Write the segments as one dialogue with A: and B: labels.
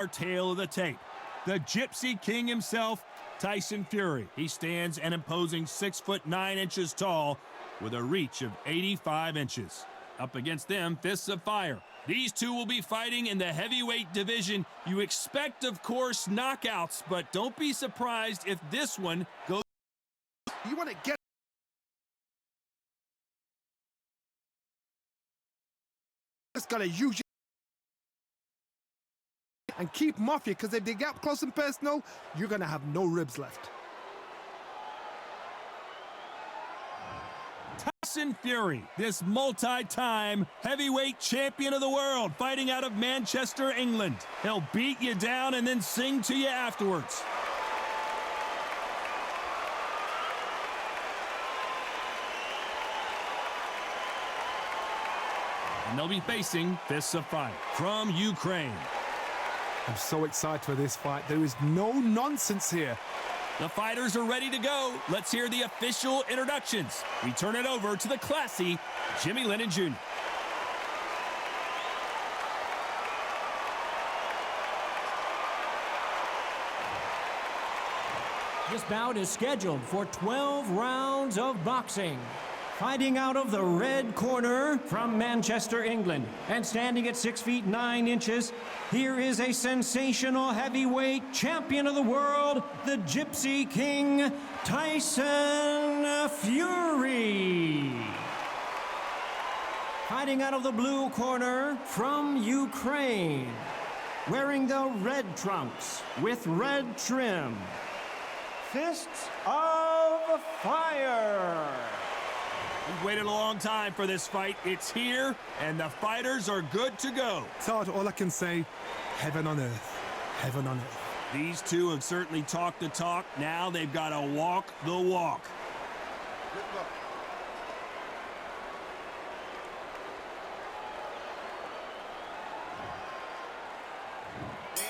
A: Our tale of the tape. The Gypsy King himself, Tyson Fury. He stands an imposing 6'9" tall with a reach of 85 inches. Up against them, fists of fire. These two will be fighting in the heavyweight division. You expect, of course, knockouts, but don't be surprised if this one goes.
B: You want to get. Just gotta use and keep them off you, because if they get up close and personal, you're gonna have no ribs left.
A: Tyson Fury, this multi-time heavyweight champion of the world, fighting out of Manchester, England. He'll beat you down and then sing to you afterwards. And they'll be facing fists of fire from Ukraine.
B: I'm so excited for this fight. There is no nonsense here.
A: The fighters are ready to go. Let's hear the official introductions. We turn it over to the classy Jimmy Lennon Jr.
C: This bout is scheduled for 12 rounds of boxing. Fighting out of the red corner from Manchester, England, and standing at 6'9", here is a sensational heavyweight champion of the world, the Gypsy King, Tyson Fury. Fighting out of the blue corner from Ukraine, wearing the red trunks with red trim, fists of fire.
A: We've waited a long time for this fight. It's here, and the fighters are good to go.
B: Todd, all I can say, heaven on earth. Heaven on earth.
A: These two have certainly talked the talk. Now they've got to walk the walk.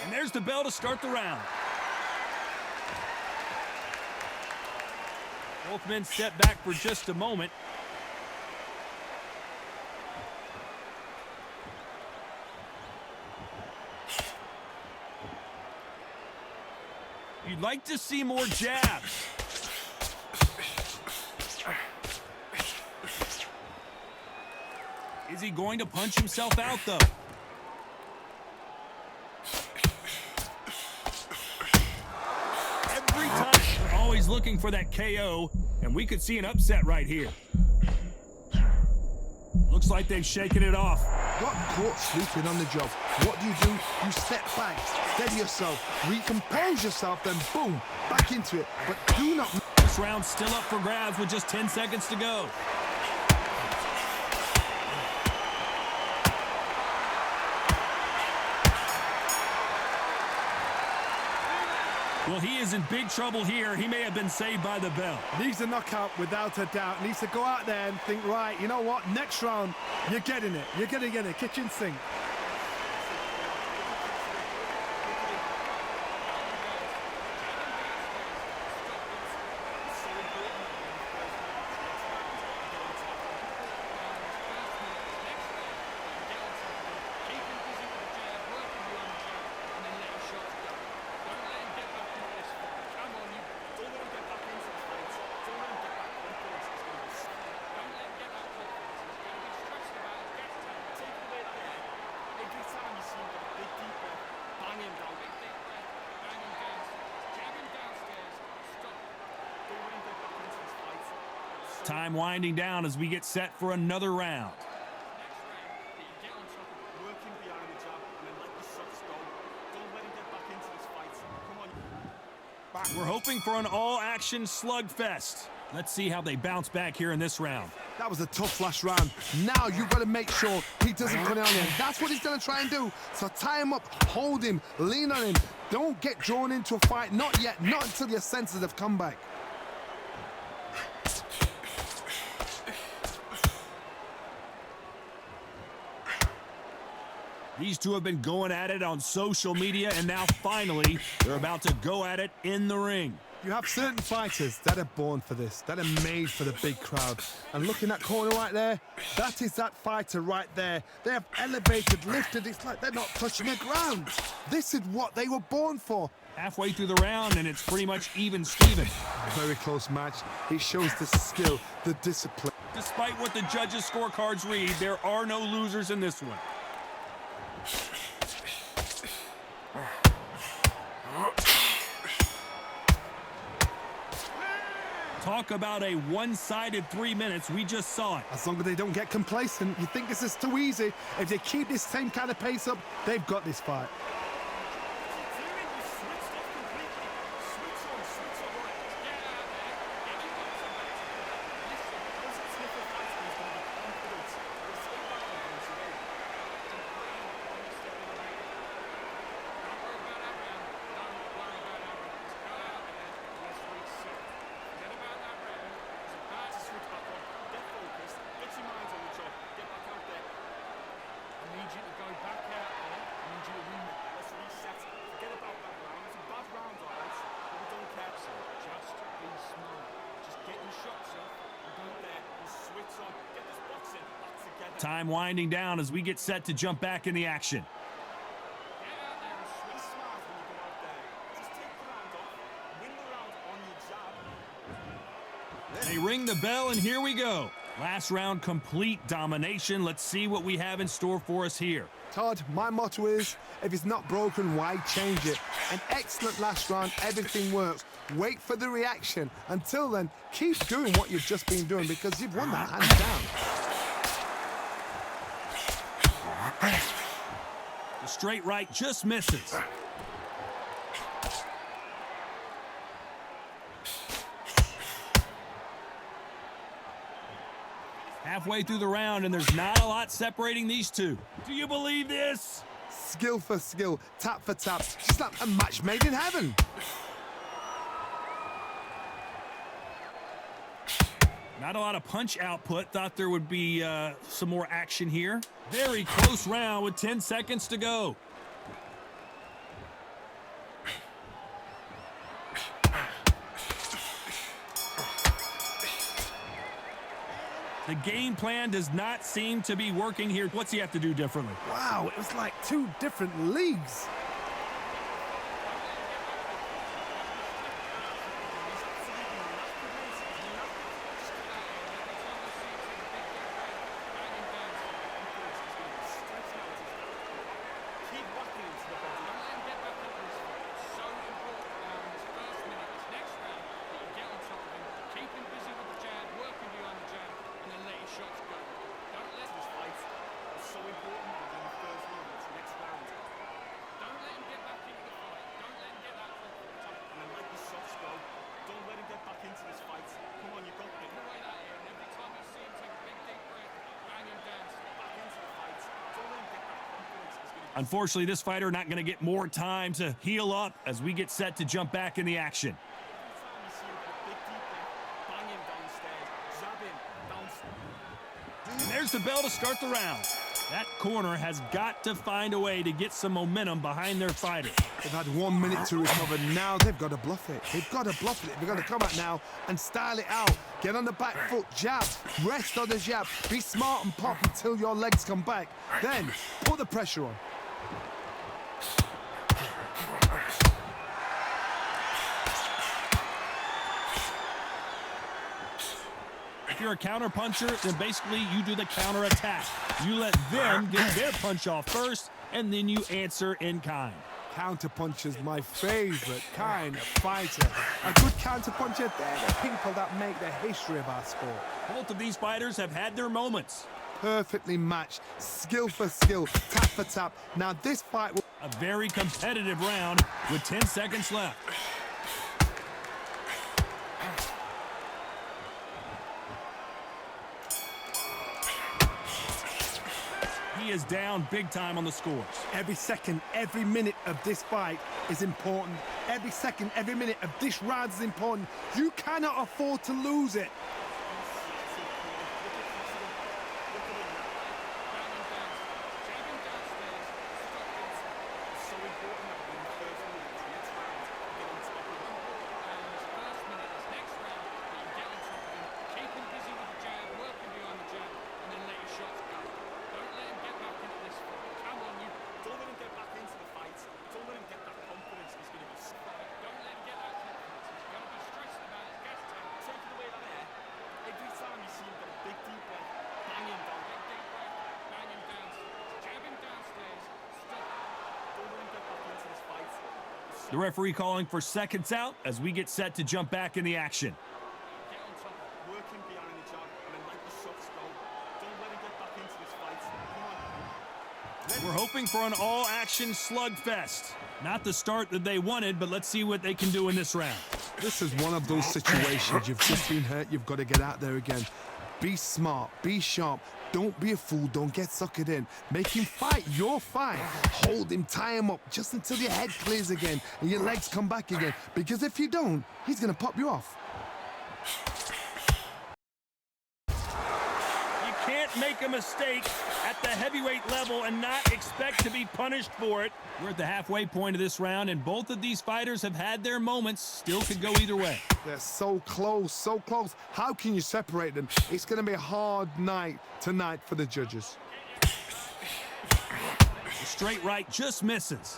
A: And there's the bell to start the round. Both men step back for just a moment. You'd like to see more jabs. Is he going to punch himself out, though? Every time, they're always looking for that KO, and we could see an upset right here. Looks like they've shaken it off.
B: Got caught sleeping on the job. What do? You step back, steady yourself, recompose yourself, then boom, back into it. But do not.
A: This round's still up for grabs with just 10 seconds to go. Well, he is in big trouble here. He may have been saved by the bell.
B: Needs a knockout without a doubt. Needs to go out there and think, right, you know what, next round, you're getting it. You're going to get it. Kitchen sink.
A: Time winding down as we get set for another round. We're hoping for an all-action slugfest. Let's see how they bounce back here in this round.
B: That was a tough last round. Now you've got to make sure he doesn't put it on him. That's what he's going to try and do. So tie him up, hold him, lean on him. Don't get drawn into a fight. Not yet. Not until your senses have come back.
A: These two have been going at it on social media, and now finally they're about to go at it in the ring.
B: You have certain fighters that are born for this, that are made for the big crowd. And looking at corner right there, that is that fighter right there. They have elevated, lifted, it's like they're not touching the ground. This is what they were born for.
A: Halfway through the round, and it's pretty much even Steven.
B: Very close match. It shows the skill, the discipline.
A: Despite what the judges' scorecards read, there are no losers in this one. Talk about a one-sided 3 minutes. We just saw it.
B: As long as they don't get complacent, you think this is too easy. If they keep this same kind of pace up, they've got this fight.
A: Time winding down as we get set to jump back in the action. They ring the bell, and here we go. Last round, complete domination. Let's see what we have in store for us here.
B: Todd, my motto is, if it's not broken, why change it? An excellent last round, everything works. Wait for the reaction. Until then, keep doing what you've just been doing because you've won that hands down.
A: The straight right just misses. Halfway through the round, and there's not a lot separating these two. Do you believe this?
B: Skill for skill, tap for tap. Just like a match made in heaven.
A: Not a lot of punch output. Thought there would be some more action here. Very close round with 10 seconds to go. The game plan does not seem to be working here. What's he have to do differently?
B: Wow, it was like two different leagues.
A: Unfortunately, this fighter not going to get more time to heal up as we get set to jump back in the action. And there's the bell to start the round. That corner has got to find a way to get some momentum behind their fighter.
B: They've had 1 minute to recover. Now they've got to bluff it. They've got to bluff it. They've got to come out now and style it out. Get on the back foot, jab, rest on the jab. Be smart and pop until your legs come back. Then put the pressure on.
A: If you're a counter puncher, then basically you do the counter attack. You let them get their punch off first, and then you answer in kind.
B: Counter puncher's my favorite kind of fighter. A good counter puncher, they're the people that make the history of our sport.
A: Both of these fighters have had their moments.
B: Perfectly matched, skill for skill, tap for tap. Now this fight will...
A: A very competitive round with 10 seconds left. He is down big time on the scores.
B: Every second, every minute of this fight is important. Every second, every minute of this round is important. You cannot afford to lose it.
A: The referee calling for seconds out as we get set to jump back in the action.
D: Get on top, work him behind the jab, and then let the shots go. Don't let him get back into this fight. Come on.
A: We're hoping for an all-action slugfest. Not the start that they wanted, but let's see what they can do in this round.
B: This is one of those situations. You've just been hurt. You've got to get out there again. Be smart. Be sharp. Don't be a fool. Don't get suckered in. Make him fight your fight. Hold him. Tie him up just until your head clears again and your legs come back again. Because if you don't, he's going to pop you off.
A: You can't make a mistake at the heavyweight level and not expect to be punished for it. We're at the halfway point of this round, and both of these fighters have had their moments. Still could go either way.
B: They're so close, so close. How can you separate them? It's going to be a hard night tonight for the judges.
A: The straight right just misses.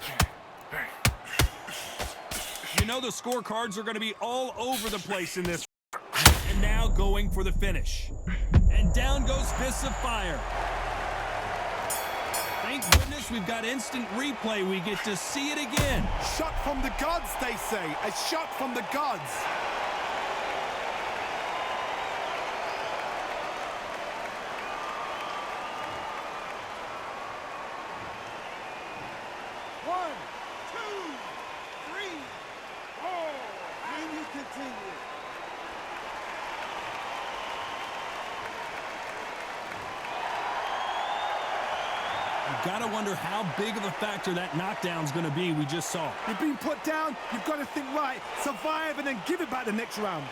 A: You know the scorecards are going to be all over the place in this. And now going for the finish. And down goes Fists of Fire. Thank goodness we've got instant replay. We get to see it again.
B: Shot from the gods, they say. A shot from the gods.
D: One, two, three, four, and you continue.
A: You've got to wonder how big of a factor that knockdown's going to be we just saw.
B: You've been put down. You've got to think right. Survive and then give it back the next round.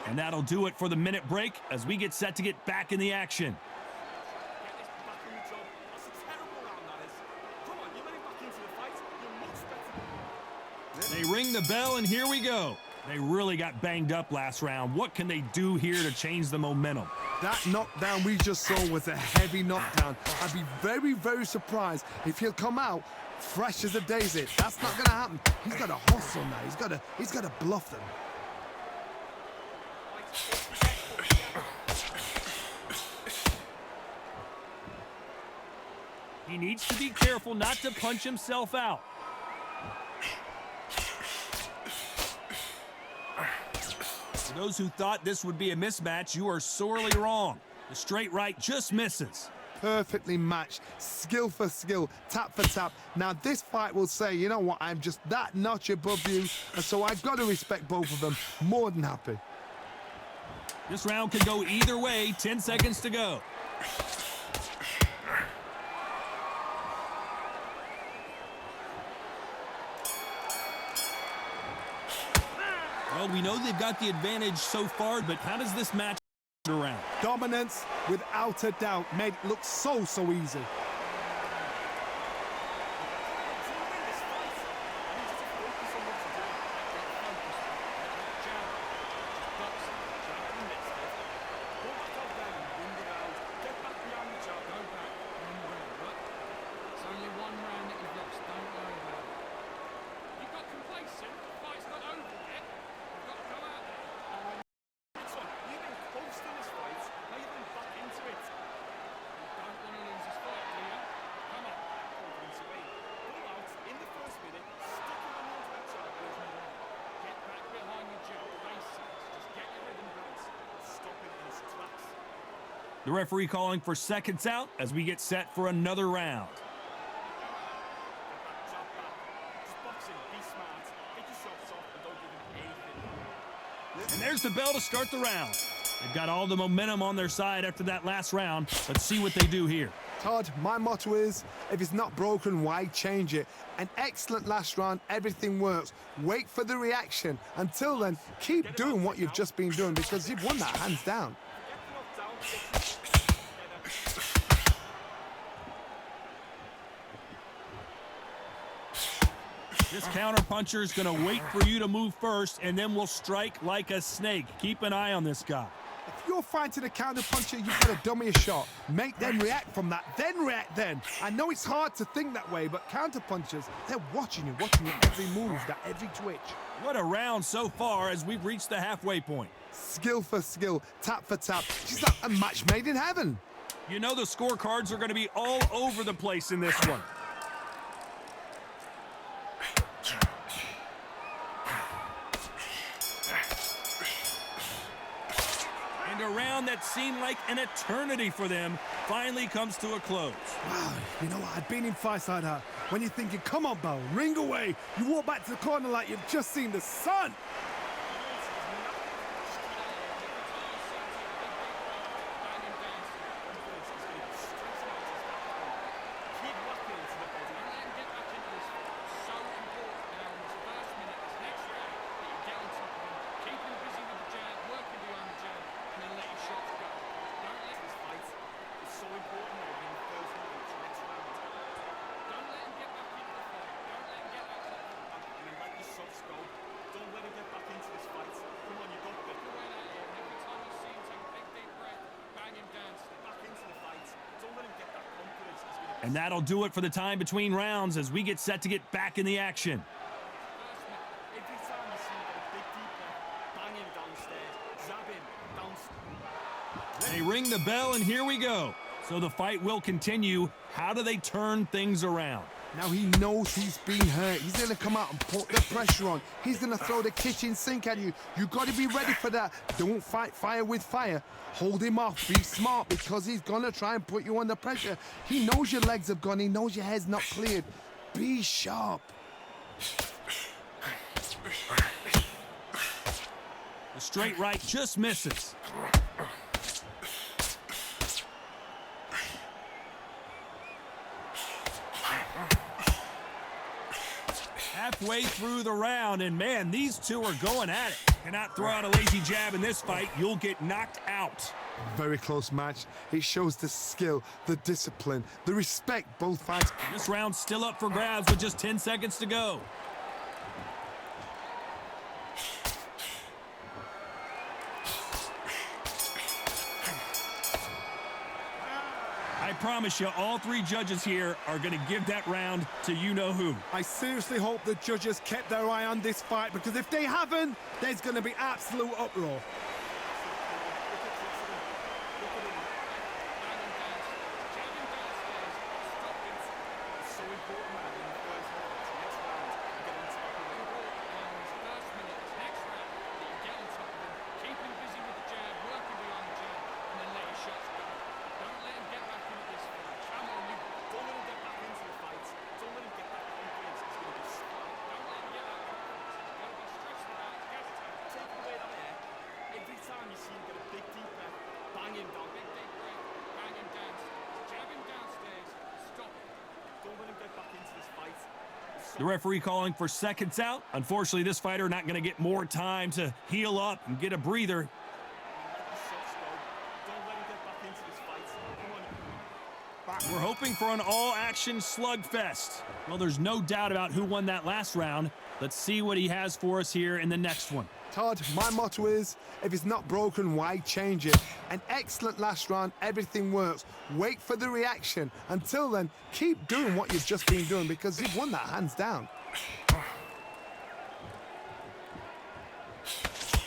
A: And that'll do it for the minute break as we get set to get back in the action.
D: Get this back on the job. That's a terrible round, that is. Come on, you let him back into the fight. You're much better.
A: They ring the bell, and here we go. They really got banged up last round. What can they do here to change the momentum?
B: That knockdown we just saw was a heavy knockdown. I'd be very, very surprised if he'll come out fresh as a daisy. That's not going to happen. He's got to hustle now. He's got to bluff them.
A: He needs to be careful not to punch himself out. For those who thought this would be a mismatch, you are sorely wrong. The straight right just misses.
B: Perfectly matched, skill for skill, tap for tap. Now this fight will say, you know what, I'm just that notch above you, and so I've got to respect both of them. More than happy.
A: This round could go either way. 10 seconds to go. Well, we know they've got the advantage so far, but how does this match around?
B: Dominance, without a doubt, made it look so easy.
A: The referee calling for seconds out as we get set for another round. And there's the bell to start the round. They've got all the momentum on their side after that last round. Let's see what they do here.
B: Todd, my motto is, if it's not broken, why change it? An excellent last round, everything works. Wait for the reaction. Until then, keep doing what you've just been doing because you've won that hands down.
A: This counter-puncher is going to wait for you to move first, and then will strike like a snake. Keep an eye on this guy.
B: If you're fighting a counter-puncher, you've got to dummy a shot. Make them react from that, then react then. I know it's hard to think that way, but counter-punchers, they're watching your every move, that every twitch.
A: What a round so far as we've reached the halfway point.
B: Skill for skill, tap for tap. She's like a match made in heaven.
A: You know the scorecards are going to be all over the place in this one. And a round that seemed like an eternity for them finally comes to a close.
B: Wow, you know what? I've been in fights like that. When you're thinking, come on, Bo, ring away. You walk back to the corner like you've just seen the sun.
A: And that'll do it for the time between rounds as we get set to get back in the action. They ring the bell, and here we go. So the fight will continue. How do they turn things around?
B: Now he knows he's been hurt. He's going to come out and put the pressure on. He's going to throw the kitchen sink at you. You got to be ready for that. Don't fight fire with fire. Hold him off. Be smart because he's going to try and put you under pressure. He knows your legs have gone. He knows your head's not cleared. Be sharp.
A: The straight right just misses. Halfway through the round, and man, these two are going at it. Cannot throw out a lazy jab in this fight. You'll get knocked out.
B: Very close match. It shows the skill, the discipline, the respect both fights.
A: This round's still up for grabs with just 10 seconds to go. I promise you, all three judges here are going to give that round to you-know-who.
B: I seriously hope the judges kept their eye on this fight because if they haven't, there's going to be absolute uproar.
A: The referee calling for seconds out. Unfortunately, this fighter not going to get more time to heal up and get a breather. We're hoping for an all-action slugfest. Well, there's no doubt about who won that last round. Let's see what he has for us here in the next one.
B: Todd, my motto is, if it's not broken, why change it? An excellent last round, everything works. Wait for the reaction. Until then, keep doing what you've just been doing because you've won that hands down.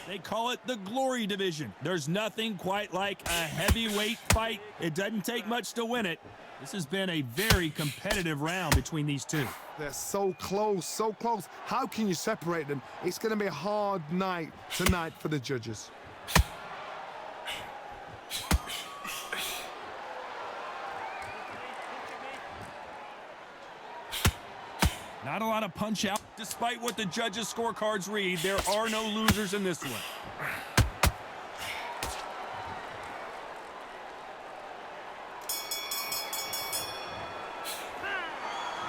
A: They call it the Glory Division. There's nothing quite like a heavyweight fight. It doesn't take much to win it. This has been a very competitive round between these two.
B: They're so close, so close. How can you separate them? It's going to be a hard night tonight for the judges.
A: Not a lot of punch out. Despite what the judges' scorecards read, there are no losers in this one.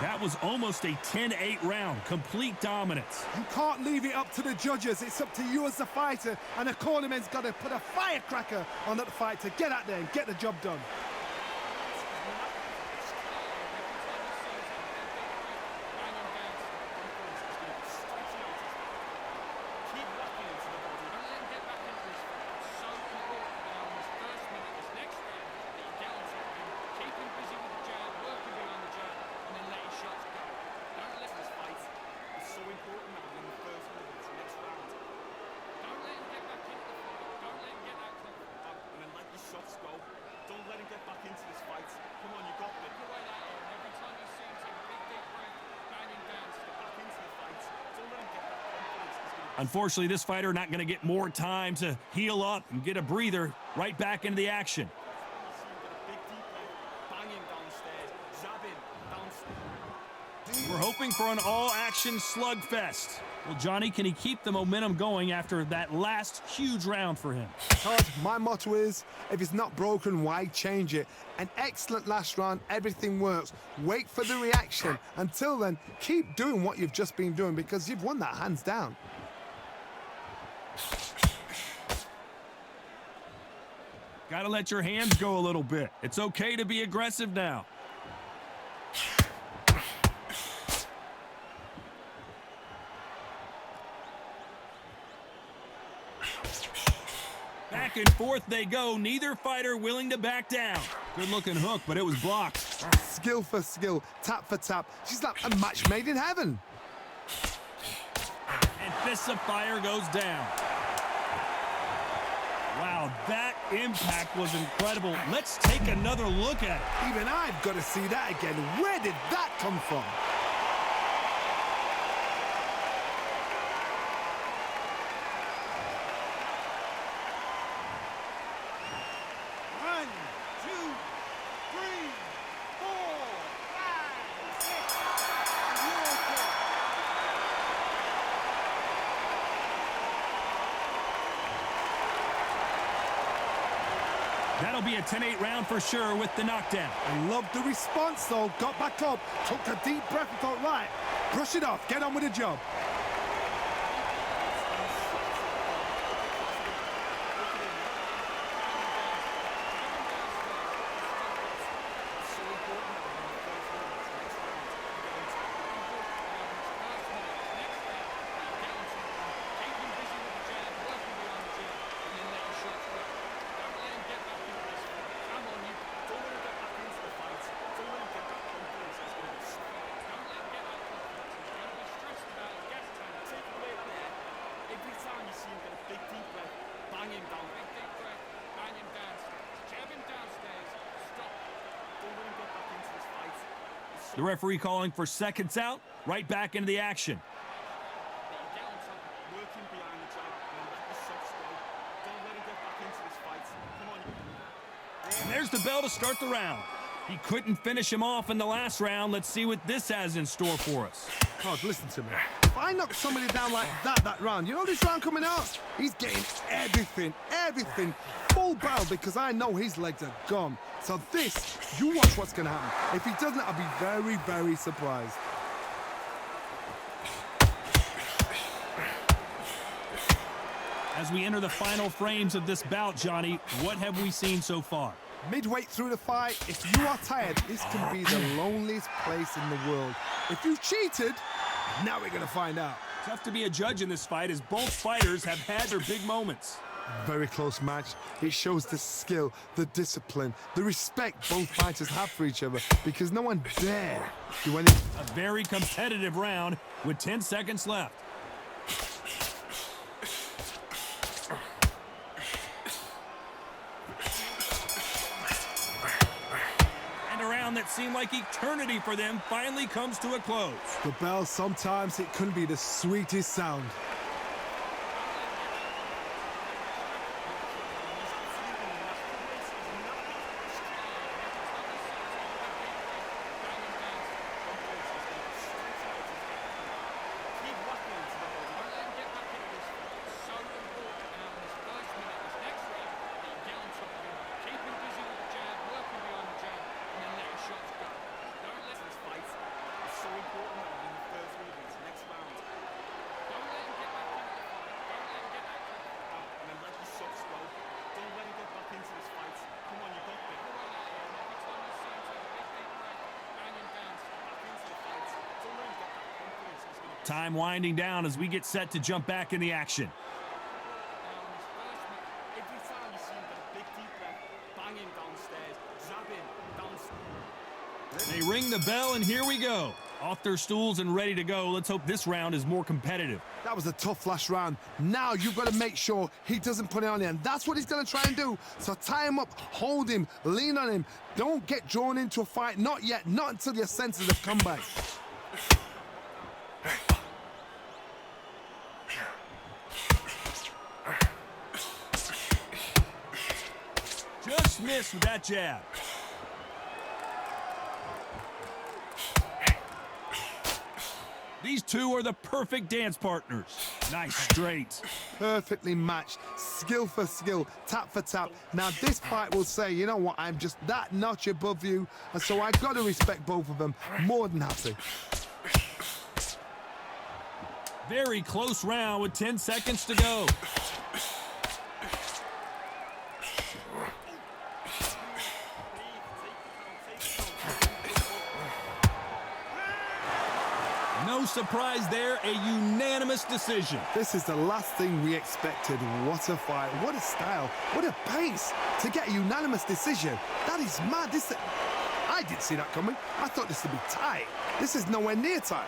A: That was almost a 10-8 round. Complete dominance.
B: You can't leave it up to the judges. It's up to you as the fighter, and the cornerman's got to put a firecracker on that fight to get out there and get the job done.
A: Unfortunately, this fighter not going to get more time to heal up and get a breather. Right back into the action. We're hoping for an all-action slugfest. Well, Johnny, can he keep the momentum going after that last huge round for him?
B: Todd, my motto is, if it's not broken, why change it? An excellent last round, everything works. Wait for the reaction. Until then, keep doing what you've just been doing because you've won that hands down.
A: Got to let your hands go a little bit. It's okay to be aggressive now. Back and forth they go. Neither fighter willing to back down. Good-looking hook, but it was blocked.
B: Skill for skill, tap for tap. She's like a match made in heaven.
A: And Fists of Fire goes down. Wow, that impact was incredible. Let's take another look at it.
B: Even I've got to see that again. Where did that come from?
A: That'll be a 10-8 round for sure with the knockdown.
B: I love the response, though. Got back up, took a deep breath and thought, right, brush it off, get on with the job.
A: The referee calling for seconds out, right back into the action. And there's the bell to start the round. He couldn't finish him off in the last round. Let's see what this has in store for us.
B: God, listen to me. If I knock somebody down like that round, you know this round coming out? He's getting everything, full barrel because I know his legs are gone. So this, you watch what's going to happen. If he doesn't, I'll be very, very surprised.
A: As we enter the final frames of this bout, Johnny, what have we seen so far?
B: Midway through the fight, if you are tired, this can be the loneliest place in the world. If you've cheated, now we're going to find out.
A: Tough to be a judge in this fight as both fighters have had their big moments.
B: Very close match. It shows the skill, the discipline, the respect both fighters have for each other because no one dare do anything.
A: A very competitive round with 10 seconds left. And a round that seemed like eternity for them finally comes to a close.
B: The bell, sometimes it couldn't be the sweetest sound.
A: Time winding down as we get set to jump back in the action.
D: Every time you see him get a big deep breath, bang him downstairs, jab him downstairs.
A: They ring the bell, and here we go. Off their stools and ready to go. Let's hope this round is more competitive.
B: That was a tough last round. Now you've got to make sure he doesn't put it on you, and that's what he's going to try and do. So tie him up, hold him, lean on him. Don't get drawn into a fight. Not yet. Not until your senses have come back.
A: Just missed with that jab. These two are the perfect dance partners. Nice straight.
B: Perfectly matched, skill for skill, tap for tap. Now this fight will say, you know what, I'm just that notch above you, and so I got to respect both of them. More than happy.
A: Very close round with 10 seconds to go. No surprise there, a unanimous decision.
B: This is the last thing we expected. What a fight, what a style, what a pace to get a unanimous decision. That is mad. I didn't see that coming. I thought this would be tight. This is nowhere near tight.